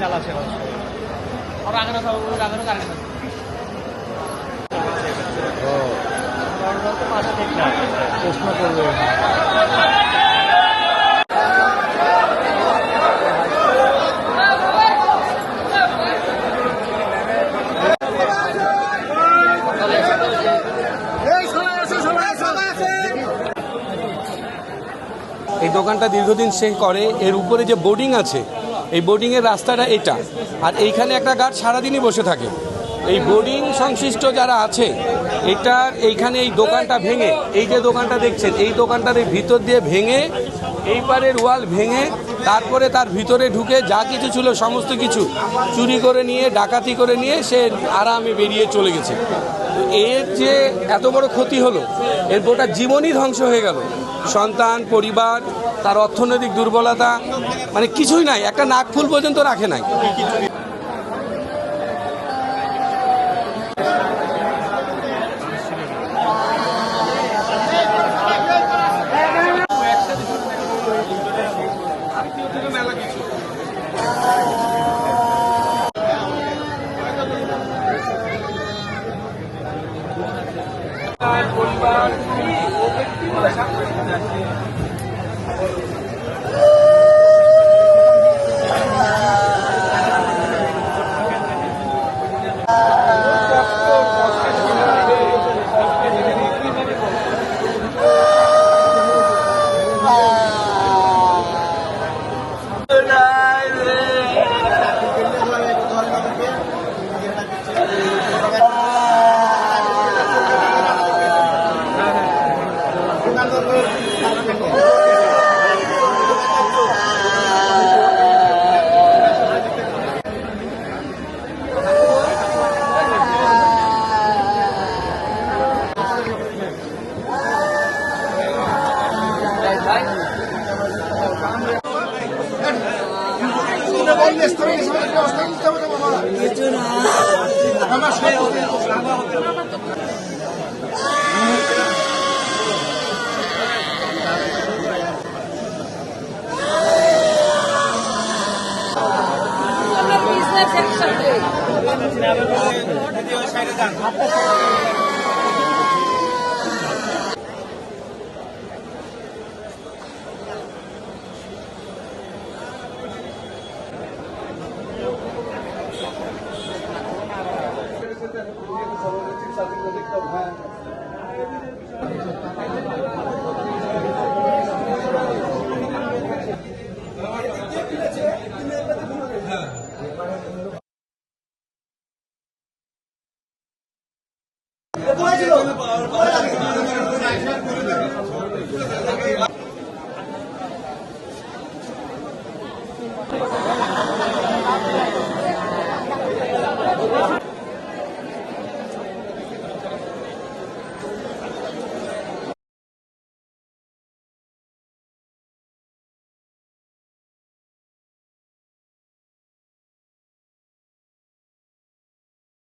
মাল আসে আর আগে সব আগে কারেন্ট প্রশ্ন করবে। এই দোকানটা দীর্ঘদিন সে করে। এর উপরে যে বোর্ডিং আছে, এই বোর্ডিংয়ের রাস্তাটা এটা, আর এইখানে একটা গার্ড সারাদিনই বসে থাকে। এই বোর্ডিং সংশ্লিষ্ট যারা আছে, এইখানে এই দোকানটা ভেঙে, এই যে দোকানটা দেখছেন, এই দোকানটার ভিতর দিয়ে ভেঙে, এই পারের ওয়াল ভেঙে, তারপরে তার ভিতরে ঢুকে যা কিছু ছিল সমস্ত কিছু চুরি করে নিয়ে, ডাকাতি করে নিয়ে সে আরামে বেরিয়ে চলে গেছে। তো এর যে এত বড় ক্ষতি হলো, এর গোটা জীবনই ধ্বংস হয়ে গেল। সন্তান, পরিবার, তার অর্থনৈতিক দুর্বলতা, মানে কিছুই নাই, একটা নাকফুল পর্যন্ত রাখে নাই। পরিবার ও ব্যক্তিগত